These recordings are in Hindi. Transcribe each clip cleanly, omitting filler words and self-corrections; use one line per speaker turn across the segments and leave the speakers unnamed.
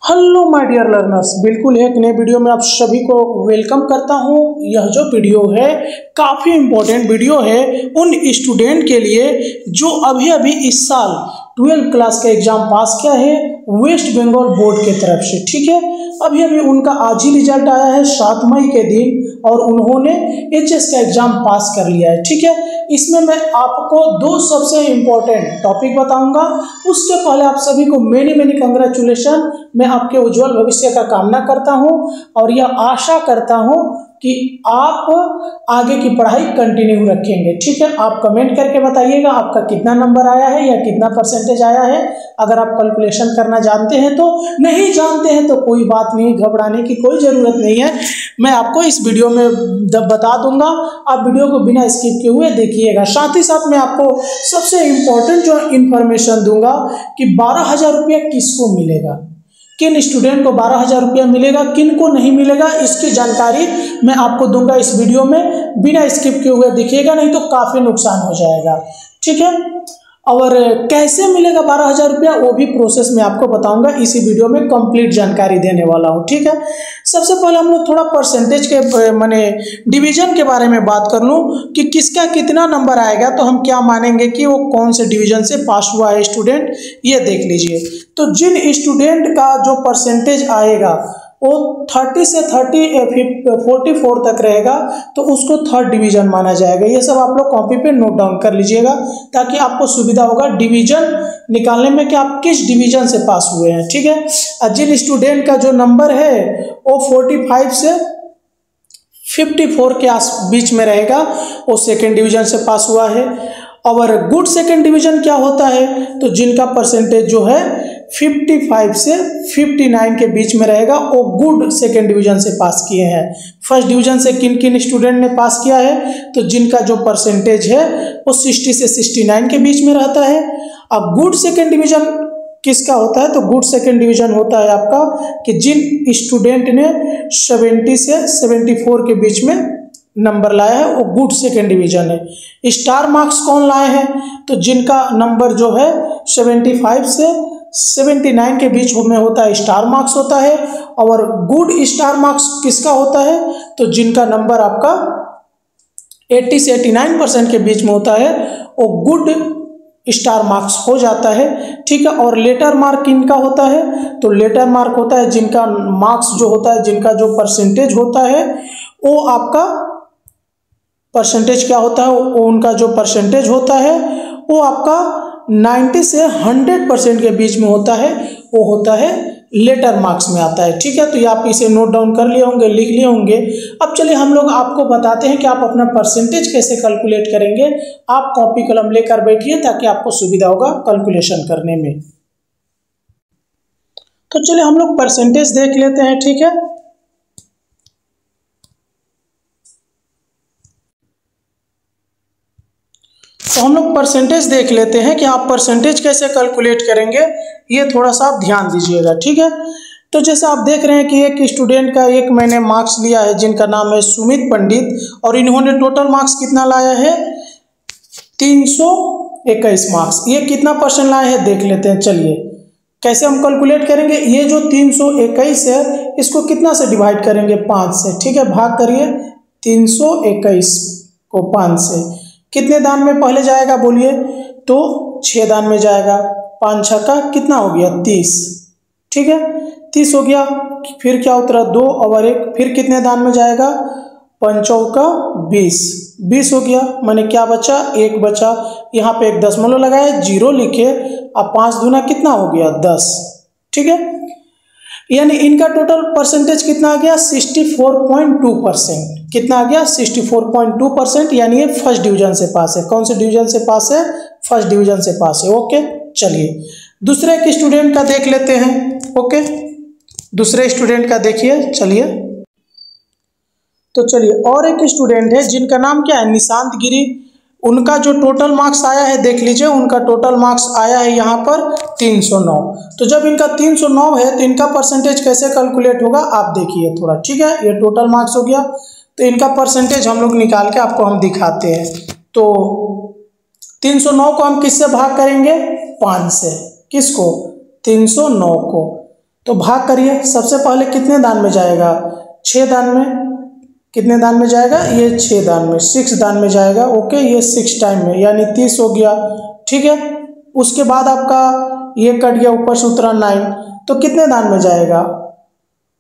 हेलो माय डियर लर्नर्स, बिल्कुल एक नए वीडियो में आप सभी को वेलकम करता हूं। यह जो वीडियो है काफ़ी इम्पोर्टेंट वीडियो है उन स्टूडेंट के लिए जो अभी अभी इस साल 12th क्लास का एग्ज़ाम पास किया है वेस्ट बंगाल बोर्ड के तरफ से। ठीक है, अभी अभी उनका आज ही रिजल्ट आया है 7 मई के दिन और उन्होंने एचएस का एग्ज़ाम पास कर लिया है। ठीक है, इसमें मैं आपको दो सबसे इम्पोर्टेंट टॉपिक बताऊंगा। उसके पहले आप सभी को मेनी कंग्रेचुलेशन। मैं आपके उज्जवल भविष्य का कामना करता हूं और यह आशा करता हूं कि आप आगे की पढ़ाई कंटिन्यू रखेंगे। ठीक है, आप कमेंट करके बताइएगा आपका कितना नंबर आया है या कितना परसेंटेज आया है। अगर आप कैलकुलेशन करना जानते हैं तो, नहीं जानते हैं तो कोई बात नहीं, घबराने की कोई ज़रूरत नहीं है। मैं आपको इस वीडियो में बता दूंगा, आप वीडियो को बिना स्किप किए हुए देखिएगा। साथ ही साथ मैं आपको सबसे इम्पोर्टेंट जो इन्फॉर्मेशन दूंगा कि 12,000 रुपया किसको मिलेगा, किन स्टूडेंट को 12,000 रुपया मिलेगा, किन को नहीं मिलेगा, इसकी जानकारी मैं आपको दूंगा इस वीडियो में। बिना स्किप किए हुए देखिएगा, नहीं तो काफ़ी नुकसान हो जाएगा। ठीक है, और कैसे मिलेगा 12,000 रुपया वो भी प्रोसेस में आपको बताऊंगा। इसी वीडियो में कंप्लीट जानकारी देने वाला हूँ। ठीक है, सबसे पहले हम लोग थोड़ा परसेंटेज के माने डिवीजन के बारे में बात कर लूँ कि किसका कितना नंबर आएगा, तो हम क्या मानेंगे कि वो कौन से डिवीजन से पास हुआ है स्टूडेंट, ये देख लीजिए। तो जिन स्टूडेंट का जो परसेंटेज आएगा वो 30 से 44 तक रहेगा तो उसको थर्ड डिवीजन माना जाएगा। ये सब आप लोग कॉपी पे नोट डाउन कर लीजिएगा ताकि आपको सुविधा होगा डिवीजन निकालने में कि आप किस डिवीजन से पास हुए हैं। ठीक है, और जिन स्टूडेंट का जो नंबर है वो 45 से 54 के बीच में रहेगा वो सेकेंड डिवीजन से पास हुआ है। और गुड सेकेंड डिवीजन क्या होता है, तो जिनका परसेंटेज जो है 55 से 59 के बीच में रहेगा वो गुड सेकेंड डिवीजन से पास किए हैं। फर्स्ट डिवीजन से किन किन स्टूडेंट ने पास किया है, तो जिनका जो परसेंटेज है वो 60 से 69 के बीच में रहता है। अब गुड सेकेंड डिवीजन किसका होता है, तो गुड सेकेंड डिवीजन होता है आपका कि जिन स्टूडेंट ने 70 से 74 के बीच में नंबर लाया है वो गुड सेकेंड डिवीजन है। स्टार मार्क्स कौन लाए हैं, तो जिनका नंबर जो है 75 से 79 के बीच में होता है, स्टार मार्क्स होता है। और गुड स्टार मार्क्स किसका होता है, तो जिनका नंबर आपका 80 से 89% के बीच में होता है वो गुड स्टार मार्क्स हो जाता है। ठीक है, और लेटर मार्क किनका होता है, तो लेटर मार्क होता है जिनका मार्क्स जो होता है, जिनका जो परसेंटेज होता है वो आपका परसेंटेज क्या होता है, वो उनका जो परसेंटेज होता है वो आपका 90 से 100% के बीच में होता है, वो होता है लेटर मार्क्स में आता है। ठीक है, तो ये आप इसे नोट डाउन कर लिए होंगे, लिख लिए होंगे। अब चलिए हम लोग आपको बताते हैं कि आप अपना परसेंटेज कैसे कैलकुलेट करेंगे। आप कॉपी कलम लेकर बैठिए ताकि आपको सुविधा होगा कैलकुलेशन करने में। तो चलिए हम लोग परसेंटेज देख लेते हैं। ठीक है, तो हम लोग परसेंटेज देख लेते हैं कि आप परसेंटेज कैसे कैलकुलेट करेंगे, ये थोड़ा सा आप ध्यान दीजिएगा। ठीक है, तो जैसे आप देख रहे हैं कि एक स्टूडेंट का एक मैंने मार्क्स लिया है जिनका नाम है सुमित पंडित और इन्होंने टोटल मार्क्स कितना लाया है 321 मार्क्स। ये कितना परसेंट लाए हैं देख लेते हैं। चलिए कैसे हम कैलकुलेट करेंगे, ये जो 321 है इसको कितना से डिवाइड करेंगे, 5 से। ठीक है, भाग करिए 321 को 5 से। कितने दान में पहले जाएगा बोलिए, तो 6 दान में जाएगा। 5 छक्का कितना हो गया 30। ठीक है, 30 हो गया। फिर क्या उतरा 2 और 1, फिर कितने दान में जाएगा, 5 चौका 20 हो गया। मैंने क्या बचा, 1 बचा। यहाँ पे एक दशमलव लगाए, 0 लिखे। अब 5 दूना कितना हो गया 10। ठीक है, यानी इनका टोटल परसेंटेज कितना आ गया 64.2%। कितना आ गया 64.2%, यानी ये फर्स्ट डिवीजन से पास है। कौन से डिवीजन से पास है, फर्स्ट डिवीजन से पास है। ओके, चलिए दूसरे एक स्टूडेंट का देख लेते हैं। ओके, दूसरे स्टूडेंट का देखिए। चलिए तो चलिए और एक स्टूडेंट है जिनका नाम क्या है, निशांत गिरी। उनका जो टोटल मार्क्स आया है देख लीजिए, उनका टोटल मार्क्स आया है यहाँ पर 309। तो जब इनका 309 है तो इनका परसेंटेज कैसे कैलकुलेट होगा आप देखिए थोड़ा। ठीक है, ये टोटल मार्क्स हो गया, तो इनका परसेंटेज हम लोग निकाल के आपको हम दिखाते हैं। तो 309 को हम किससे भाग करेंगे, 5 से। किसको, 309 को। तो भाग करिए। सबसे पहले कितने दान में जाएगा? 6 दान में। कितने दान में जाएगा? ये 6 दान में, 6 दान में जाएगा। ओके, ये 6 टाइम में यानी 30 हो गया। ठीक है, उसके बाद आपका ये कट गया, ऊपर से उतरा 9, तो कितने दान में जाएगा?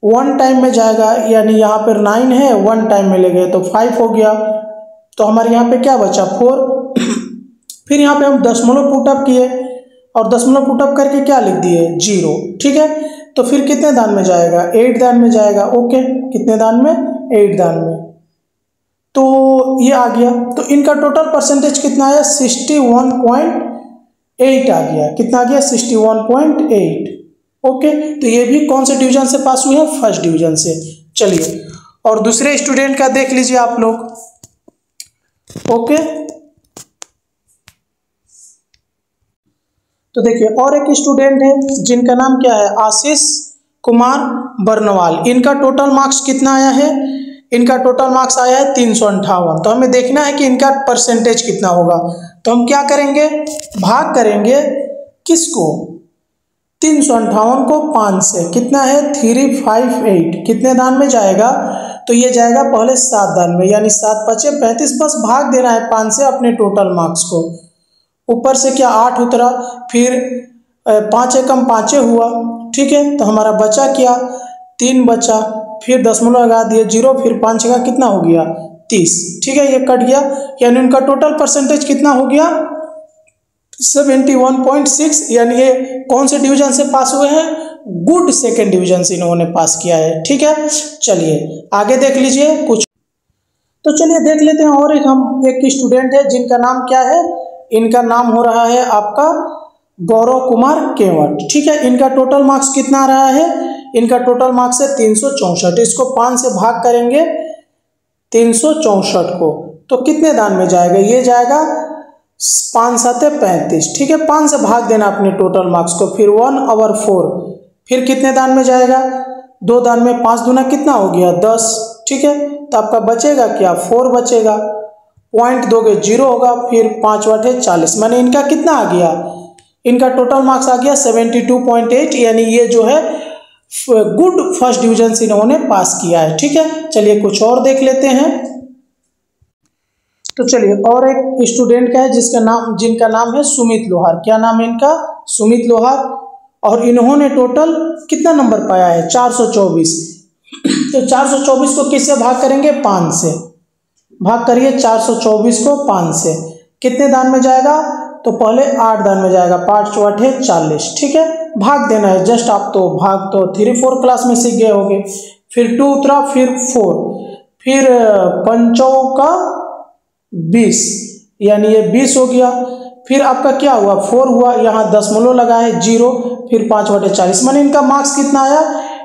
1 टाइम में जाएगा, यानी यहाँ पर 9 है, 1 टाइम में ले गए तो 5 हो गया। तो हमारे यहाँ पे क्या बचा? 4। फिर यहाँ पे हम दशमलव पुटअप किए और दशमलव पुटअप करके क्या लिख दिए? 0। ठीक है, तो फिर कितने दान में जाएगा? 8 दान में जाएगा। ओके, कितने दान में? 8 दान में। तो ये आ गया। तो इनका टोटल परसेंटेज कितना आया? 61.8 आ गया। कितना आ गया? 61.8। ओके, तो ये भी कौन से डिवीजन से पास हुए हैं? फर्स्ट डिवीजन से। चलिए, और दूसरे स्टूडेंट का देख लीजिए आप लोग। ओके, तो देखिए और एक स्टूडेंट है जिनका नाम क्या है? आशीष कुमार बर्नवाल। इनका टोटल मार्क्स कितना आया है? इनका टोटल मार्क्स आया है 358। तो हमें देखना है कि इनका परसेंटेज कितना होगा। तो हम क्या करेंगे? भाग करेंगे किसको? 358 को 5 से। कितना है? 358। कितने दान में जाएगा? तो ये जाएगा पहले 7 दान में, यानी 7 × 5 = 35। बस भाग देना है 5 से अपने टोटल मार्क्स को। ऊपर से क्या 8 उतरा, फिर 5 एकम 5 हुआ। ठीक है, तो हमारा बचा क्या? 3 बचा। फिर दशमलव लगा दिए 0, फिर 5 का कितना हो गया? 30। ठीक है, ये कट गया, यानी उनका टोटल परसेंटेज कितना हो गया? 71.6। यानी ये कौन से डिवीजन से पास हुए हैं? गुड सेकेंड डिवीजन से इन्होंने पास किया है। ठीक है, चलिए आगे देख लीजिए कुछ। तो चलिए देख लेते हैं और एक स्टूडेंट है जिनका नाम क्या है? इनका नाम हो रहा है आपका गौरव कुमार केवट। ठीक है, इनका टोटल मार्क्स कितना आ रहा है? इनका टोटल मार्क्स है 364। इसको 5 से भाग करेंगे 364 को, तो कितने दान में जाएगा? ये जाएगा 5 × 7 = 35। ठीक है, 5 से भाग देना अपने टोटल मार्क्स को। फिर 1/4। फिर कितने दान में जाएगा? 2 दान में। 5 दूना कितना हो गया? 10। ठीक है, तो आपका बचेगा क्या? 4 बचेगा। पॉइंट दोगे 0 होगा। फिर 5/8 = 40। माने इनका कितना आ गया? इनका टोटल मार्क्स आ गया 72.8। यानी ये जो है गुड फर्स्ट डिवीजन से इन्होंने पास किया है। ठीक है, चलिए कुछ और देख लेते हैं। तो चलिए और एक स्टूडेंट का है जिनका नाम है सुमित लोहार। क्या नाम है इनका? सुमित लोहार। और इन्होंने टोटल कितना नंबर पाया है? 424। तो 424 को किससे भाग करेंगे? 5 से। भाग करिए 424 को 5 से। कितने दान में जाएगा? तो पहले 8 दान में जाएगा। 5×8 = 40। ठीक है, भाग देना है जस्ट। आप तो भाग तो 3-4 क्लास में सीख गए होंगे। फिर 2 उतरा, फिर 4, फिर 5 का 20, यानी ये 20 हो गया। फिर आपका क्या हुआ? 4 हुआ, यहाँ दशमलव लगा है 0, फिर 5/40। माने इनका मार्क्स कितना आया?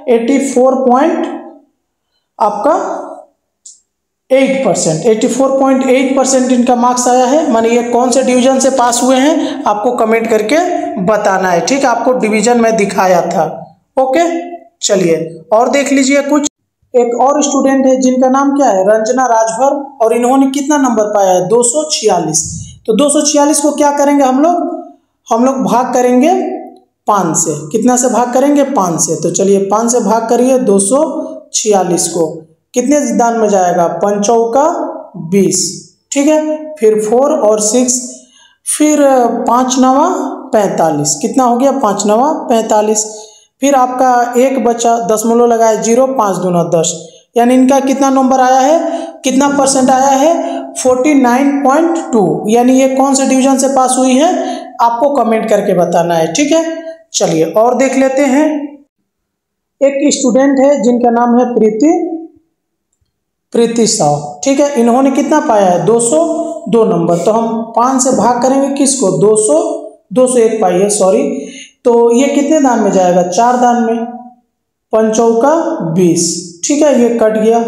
84.8% इनका मार्क्स आया है। माने ये कौन से डिवीजन से पास हुए हैं आपको कमेंट करके बताना है। ठीक है, आपको डिवीजन में दिखाया था। ओके, चलिए और देख लीजिए कुछ। एक और स्टूडेंट है जिनका नाम क्या है? रंजना राजभर। और इन्होंने कितना नंबर पाया है? 246। तो 246 को क्या करेंगे हम लोग भाग करेंगे 5 से। कितना से भाग करेंगे? 5 से। तो चलिए 5 से भाग करिए 246 को। कितने दान में जाएगा? 5 का 20। ठीक है, फिर 4 और 6, फिर 5×9 = 45। कितना हो गया? 5×9 = 45। फिर आपका 1 बचा, दशमलव लगाए 0, 5 दूना 10। यानी इनका कितना नंबर आया है? कितना परसेंट आया है? 49.2। यानी ये कौन से डिवीजन से पास हुई है आपको कमेंट करके बताना है। ठीक है, चलिए और देख लेते हैं। एक स्टूडेंट है जिनका नाम है प्रीति साव। ठीक है, इन्होंने कितना पाया है? 202 नंबर। तो हम 5 से भाग करेंगे किसको? 201 पाई है, सॉरी। तो ये कितने दान में जाएगा? 4 दान में। 5 का 20। ठीक है, ये कट गया।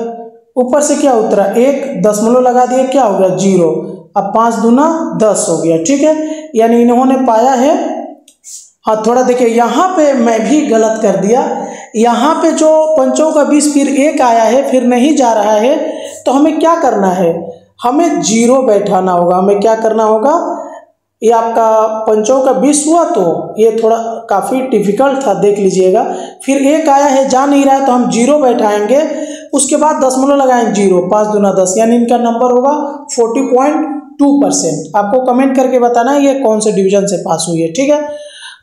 ऊपर से क्या उतरा? 1, दशमलव लगा दिए, क्या हो गया? 0। अब 5 दूना 10 हो गया। ठीक है, यानी इन्होंने पाया है। हाँ, थोड़ा देखिए, यहाँ पे मैं भी गलत कर दिया। यहाँ पे जो 5 का 20 फिर 1 आया है, फिर नहीं जा रहा है, तो हमें क्या करना है? हमें 0 बैठाना होगा। हमें क्या करना होगा? ये आपका 5 का 20 हुआ, तो ये थोड़ा काफ़ी डिफिकल्ट था, देख लीजिएगा। फिर एक आया है, जा नहीं रहा है, तो हम 0 बैठाएंगे, उसके बाद दशमलव लगाएंगे 0, 5 दूना 10, यानी इनका नंबर होगा 40.2%। आपको कमेंट करके बताना है ये कौन से डिवीजन से पास हुई है, ठीक है।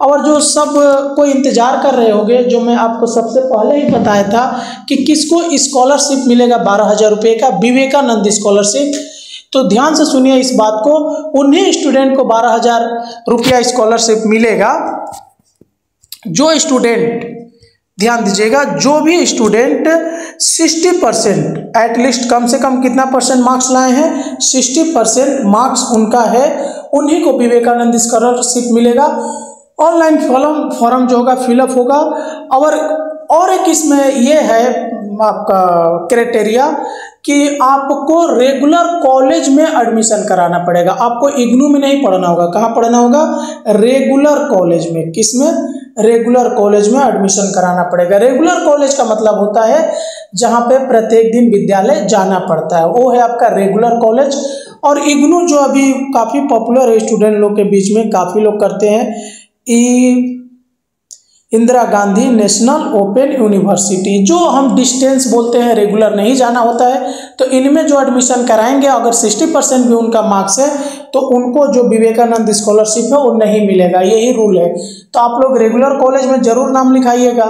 और जो सब कोई इंतजार कर रहे होंगे, जो मैं आपको सबसे पहले ही बताया था कि किसको स्कॉलरशिप मिलेगा 12,000 रुपये का, विवेकानंद स्कॉलरशिप, तो ध्यान से सुनिए इस बात को। उन्हीं स्टूडेंट को 12,000 रुपया स्कॉलरशिप मिलेगा जो स्टूडेंट, ध्यान दीजिएगा, जो भी स्टूडेंट 60% एटलीस्ट, कम से कम कितना परसेंट मार्क्स लाए हैं, 60% मार्क्स उनका है, उन्हीं को विवेकानंद स्कॉलरशिप मिलेगा। ऑनलाइन फॉर्म जो होगा फिलअप होगा। और एक इसमें ये है आपका क्राइटेरिया कि आपको रेगुलर कॉलेज में एडमिशन कराना पड़ेगा। आपको इग्नू में नहीं पढ़ना होगा, कहाँ पढ़ना होगा, रेगुलर कॉलेज में। किसमें, रेगुलर कॉलेज में एडमिशन कराना पड़ेगा। रेगुलर कॉलेज का मतलब होता है जहाँ पे प्रत्येक दिन विद्यालय जाना पड़ता है, वो है आपका रेगुलर कॉलेज। और इग्नू जो अभी काफ़ी पॉपुलर है स्टूडेंट लोग के बीच में, काफ़ी लोग करते हैं, Indira Gandhi national open university, जो हम डिस्टेंस बोलते हैं, रेगुलर नहीं जाना होता है, तो इनमें जो एडमिशन कराएंगे अगर 60% भी उनका मार्क्स है तो उनको जो विवेकानंद स्कॉलरशिप है वो नहीं मिलेगा, यही रूल है। तो आप लोग रेगुलर कॉलेज में ज़रूर नाम लिखाइएगा।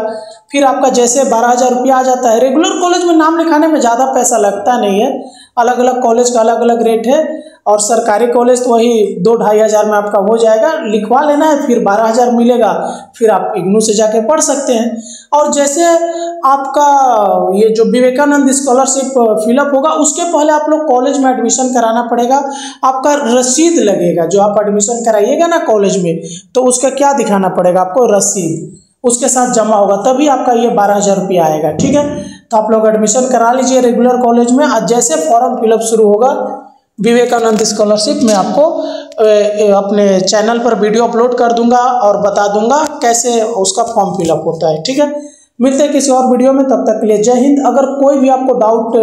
फिर आपका जैसे 12,000 रुपया आ जाता है। रेगुलर कॉलेज में नाम लिखाने में ज़्यादा पैसा लगता नहीं है, अलग अलग कॉलेज का अलग अलग रेट है, और सरकारी कॉलेज तो वही 2-2.5 हज़ार में आपका हो जाएगा, लिखवा लेना है, फिर 12,000 मिलेगा, फिर आप इग्नू से जाके पढ़ सकते हैं। और जैसे आपका ये जो विवेकानंद स्कॉलरशिप फिलअप होगा, उसके पहले आप लोग कॉलेज में एडमिशन कराना पड़ेगा। आपका रसीद लगेगा, जो आप एडमिशन कराइएगा ना कॉलेज में, तो उसका क्या दिखाना पड़ेगा आपको, रसीद उसके साथ जमा होगा, तभी आपका ये 12,000 रुपया आएगा, ठीक है। तो आप लोग एडमिशन करा लीजिए रेगुलर कॉलेज में। आज जैसे फॉर्म फिलअप शुरू होगा विवेकानंद स्कॉलरशिप, मैं आपको अपने चैनल पर वीडियो अपलोड कर दूंगा और बता दूंगा कैसे उसका फॉर्म फिलअप होता है, ठीक है। मिलते हैं किसी और वीडियो में, तब तक के लिए जय हिंद। अगर कोई भी आपको डाउट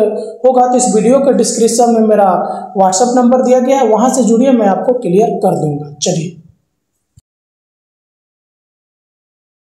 होगा तो इस वीडियो के डिस्क्रिप्शन में मेरा व्हाट्सएप नंबर दिया गया है, वहाँ से जुड़िए, मैं आपको क्लियर कर दूंगा। चलिए।